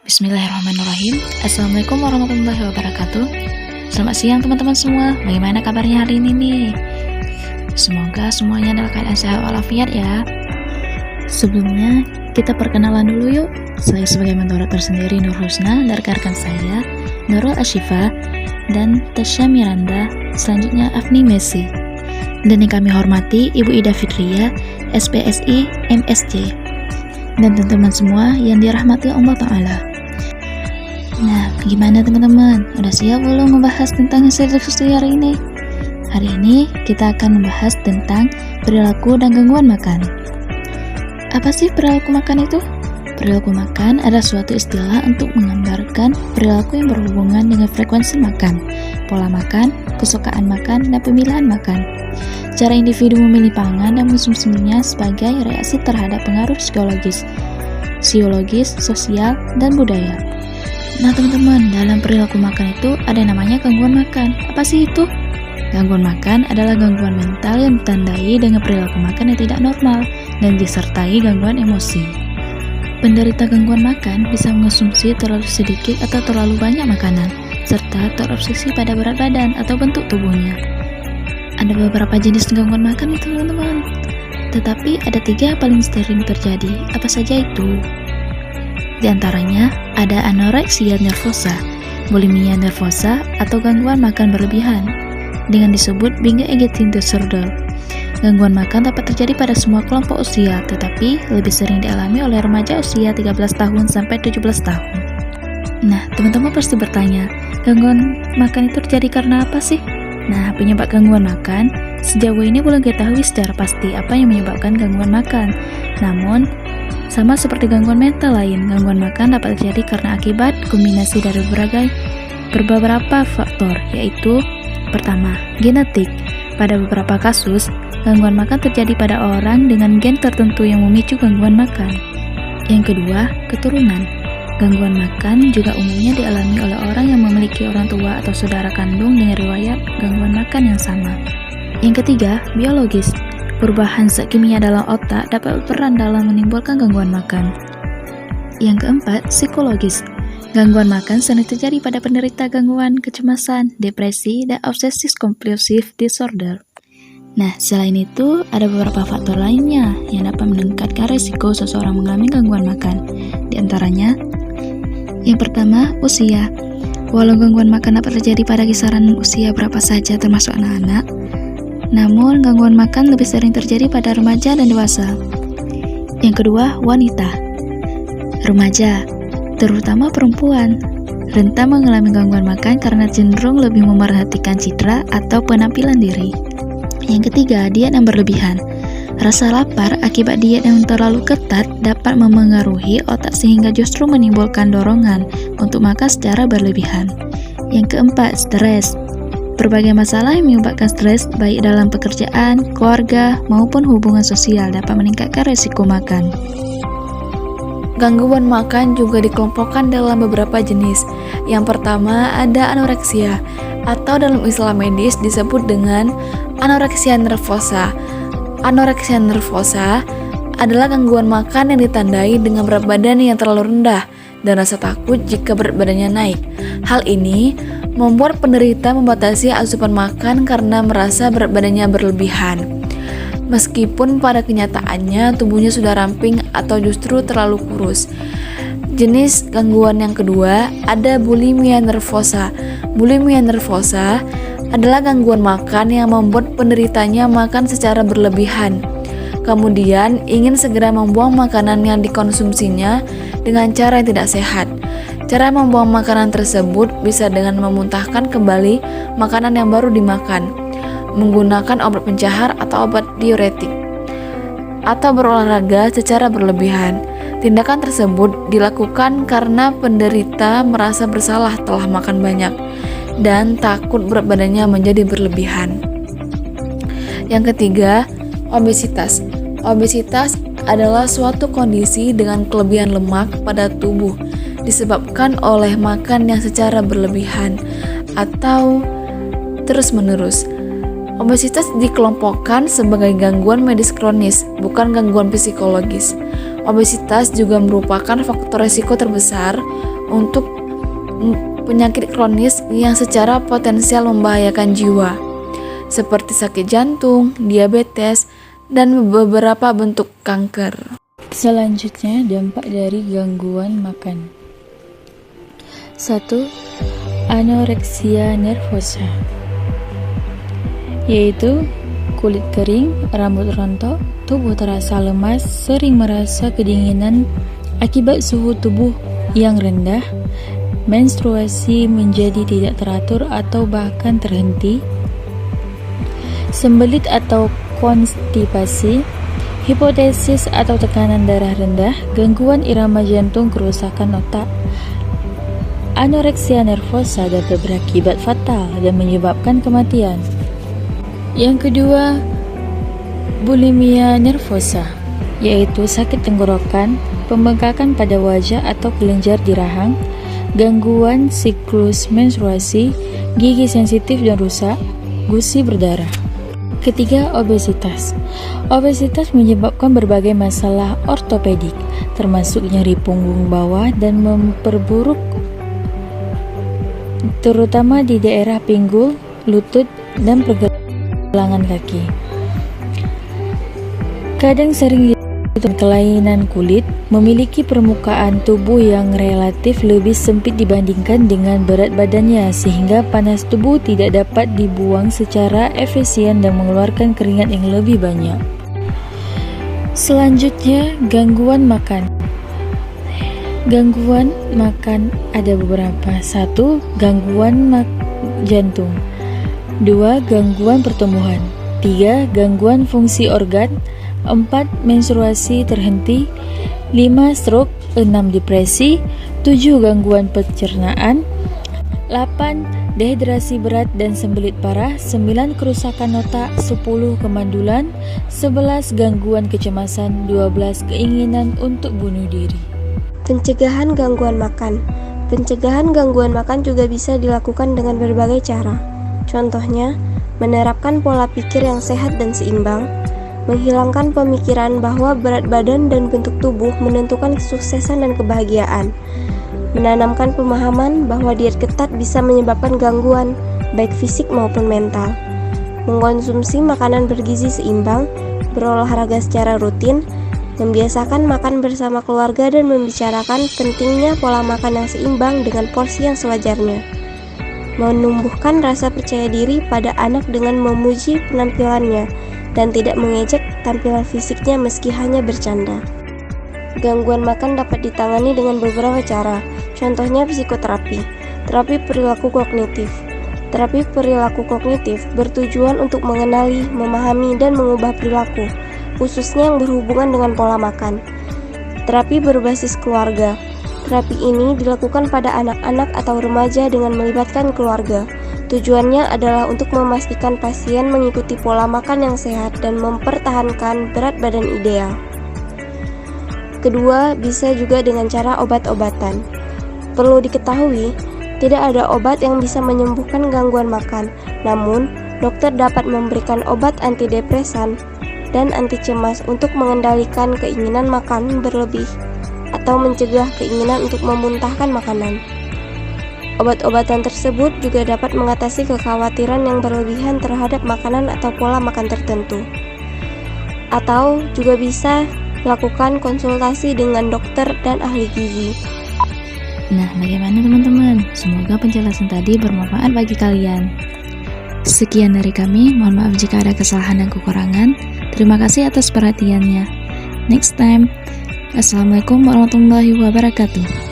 Bismillahirrahmanirrahim. Assalamualaikum warahmatullahi wabarakatuh. Selamat siang teman-teman semua. Bagaimana kabarnya hari ini nih? Semoga semuanya dalam keadaan sehat walafiat ya. Sebelumnya kita perkenalan dulu yuk. Saya sebagai mentor tersendiri Nur Husna dari rekan saya Nurul Ashifa dan Tasya Miranda. Selanjutnya Afni Messi. Dan yang kami hormati Ibu Ida Fitria, SPSI MSc. Dan teman-teman semua yang dirahmati Allah Ta'ala. Nah, gimana teman-teman? Udah siap belum membahas tentang hasil diskusi hari ini? Hari ini kita akan membahas tentang perilaku dan gangguan makan. Apa sih perilaku makan itu? Perilaku makan adalah suatu istilah untuk menggambarkan perilaku yang berhubungan dengan frekuensi makan, pola makan, kesukaan makan, dan pemilihan makan. Cara individu memilih pangan dan mengkonsumsinya sebagai reaksi terhadap pengaruh psikologis, sosial, dan budaya. Nah teman-teman, dalam perilaku makan itu ada yang namanya gangguan makan. Apa sih itu? Gangguan makan adalah gangguan mental yang ditandai dengan perilaku makan yang tidak normal dan disertai gangguan emosi. Penderita gangguan makan bisa mengonsumsi terlalu sedikit atau terlalu banyak makanan, serta terobsesi pada berat badan atau bentuk tubuhnya. Ada beberapa jenis gangguan makan itu teman-teman, tetapi ada 3 yang paling sering terjadi. Apa saja itu? Di antaranya ada anoreksia nervosa, bulimia nervosa atau gangguan makan berlebihan, dengan disebut binge eating disorder. Gangguan makan dapat terjadi pada semua kelompok usia, tetapi lebih sering dialami oleh remaja usia 13 tahun sampai 17 tahun. Nah, teman-teman pasti bertanya, gangguan makan itu terjadi karena apa sih? Nah, penyebab gangguan makan, sejauh ini belum diketahui secara pasti apa yang menyebabkan gangguan makan. Namun, sama seperti gangguan mental lain, gangguan makan dapat terjadi karena akibat kombinasi dari beberapa faktor, yaitu pertama, genetik. Pada beberapa kasus, gangguan makan terjadi pada orang dengan gen tertentu yang memicu gangguan makan. Yang kedua, keturunan. Gangguan makan juga umumnya dialami oleh orang yang memiliki orang tua atau saudara kandung dengan riwayat gangguan makan yang sama. Yang ketiga, biologis. Perubahan zat kimia dalam otak dapat berperan dalam menimbulkan gangguan makan. Yang keempat, psikologis. Gangguan makan sering terjadi pada penderita gangguan kecemasan, depresi, dan obsessive-compulsive disorder. Nah, selain itu, ada beberapa faktor lainnya yang dapat meningkatkan risiko seseorang mengalami gangguan makan. Di antaranya, yang pertama, usia. Walau gangguan makan dapat terjadi pada kisaran usia berapa saja termasuk anak-anak, namun gangguan makan lebih sering terjadi pada remaja dan dewasa. Yang kedua, wanita. Remaja, terutama perempuan, rentan mengalami gangguan makan karena cenderung lebih memerhatikan citra atau penampilan diri. Yang ketiga, diet yang berlebihan. Rasa lapar akibat diet yang terlalu ketat dapat memengaruhi otak sehingga justru menimbulkan dorongan untuk makan secara berlebihan. Yang keempat, stres. Berbagai masalah yang menyebabkan stres baik dalam pekerjaan, keluarga, maupun hubungan sosial dapat meningkatkan risiko makan. Gangguan makan juga dikelompokkan dalam beberapa jenis. Yang pertama ada anoreksia, atau dalam istilah medis disebut dengan anoreksia nervosa. Anoreksia nervosa adalah gangguan makan yang ditandai dengan berat badan yang terlalu rendah dan rasa takut jika berat badannya naik. Hal ini membuat penderita membatasi asupan makan karena merasa berat badannya berlebihan. Meskipun pada kenyataannya tubuhnya sudah ramping atau justru terlalu kurus. Jenis gangguan yang kedua ada bulimia nervosa. Bulimia nervosa adalah gangguan makan yang membuat penderitanya makan secara berlebihan. Kemudian ingin segera membuang makanan yang dikonsumsinya dengan cara yang tidak sehat. Cara membuang makanan tersebut bisa dengan memuntahkan kembali makanan yang baru dimakan, menggunakan obat pencahar atau obat diuretik, atau berolahraga secara berlebihan. Tindakan tersebut dilakukan karena penderita merasa bersalah telah makan banyak dan takut berat badannya menjadi berlebihan. Yang ketiga, obesitas. Obesitas adalah suatu kondisi dengan kelebihan lemak pada tubuh disebabkan oleh makan yang secara berlebihan atau terus-menerus. Obesitas dikelompokkan sebagai gangguan medis kronis, bukan gangguan psikologis. Obesitas juga merupakan faktor risiko terbesar untuk penyakit kronis yang secara potensial membahayakan jiwa, seperti sakit jantung, diabetes, dan beberapa bentuk kanker. Selanjutnya, dampak dari gangguan makan. 1. Anoreksia nervosa, yaitu kulit kering, rambut rontok, tubuh terasa lemas, sering merasa kedinginan akibat suhu tubuh yang rendah, menstruasi menjadi tidak teratur atau bahkan terhenti, sembelit atau konstipasi, hipotensi atau tekanan darah rendah, gangguan irama jantung, kerusakan otak. Anoreksia nervosa dapat berakibat fatal dan menyebabkan kematian. Yang kedua, bulimia nervosa, yaitu sakit tenggorokan, pembengkakan pada wajah atau kelenjar di rahang, gangguan siklus menstruasi, gigi sensitif dan rusak, gusi berdarah. Ketiga, obesitas. Obesitas menyebabkan berbagai masalah ortopedik, termasuk nyeri punggung bawah dan memperburuk terutama di daerah pinggul, lutut, dan pergelangan kaki. Kadang sering kelainan kulit, memiliki permukaan tubuh yang relatif lebih sempit dibandingkan dengan berat badannya, sehingga panas tubuh tidak dapat dibuang secara efisien dan mengeluarkan keringat yang lebih banyak. Selanjutnya, gangguan makan. Gangguan makan ada beberapa. 1. Gangguan jantung. 2. Gangguan pertumbuhan. 3. Gangguan fungsi organ. 4. Menstruasi terhenti. 5. Stroke. 6. Depresi. 7. Gangguan pencernaan. 8. Dehidrasi berat dan sembelit parah. 9. Kerusakan otak. 10. Kemandulan. 11. Gangguan kecemasan. 12. Keinginan untuk bunuh diri. Pencegahan gangguan makan. Pencegahan gangguan makan juga bisa dilakukan dengan berbagai cara. Contohnya, menerapkan pola pikir yang sehat dan seimbang, menghilangkan pemikiran bahwa berat badan dan bentuk tubuh menentukan kesuksesan dan kebahagiaan, menanamkan pemahaman bahwa diet ketat bisa menyebabkan gangguan, baik fisik maupun mental, mengkonsumsi makanan bergizi seimbang, berolahraga secara rutin, membiasakan makan bersama keluarga dan membicarakan pentingnya pola makan yang seimbang dengan porsi yang sewajarnya. Menumbuhkan rasa percaya diri pada anak dengan memuji penampilannya dan tidak mengejek tampilan fisiknya meski hanya bercanda. Gangguan makan dapat ditangani dengan beberapa cara, contohnya psikoterapi, terapi perilaku kognitif. Terapi perilaku kognitif bertujuan untuk mengenali, memahami, dan mengubah perilaku, khususnya yang berhubungan dengan pola makan. Terapi berbasis keluarga. Terapi ini dilakukan pada anak-anak atau remaja dengan melibatkan keluarga. Tujuannya adalah untuk memastikan pasien mengikuti pola makan yang sehat dan mempertahankan berat badan ideal. Kedua, bisa juga dengan cara obat-obatan. Perlu diketahui, tidak ada obat yang bisa menyembuhkan gangguan makan. Namun, dokter dapat memberikan obat antidepresan dan anti cemas untuk mengendalikan keinginan makan berlebih atau mencegah keinginan untuk memuntahkan makanan. Obat-obatan tersebut juga dapat mengatasi kekhawatiran yang berlebihan terhadap makanan atau pola makan tertentu. Atau juga bisa lakukan konsultasi dengan dokter dan ahli gizi. Nah, bagaimana teman-teman? Semoga penjelasan tadi bermanfaat bagi kalian. Sekian dari kami, mohon maaf jika ada kesalahan dan kekurangan. Terima kasih atas perhatiannya. Next time. Assalamualaikum warahmatullahi wabarakatuh.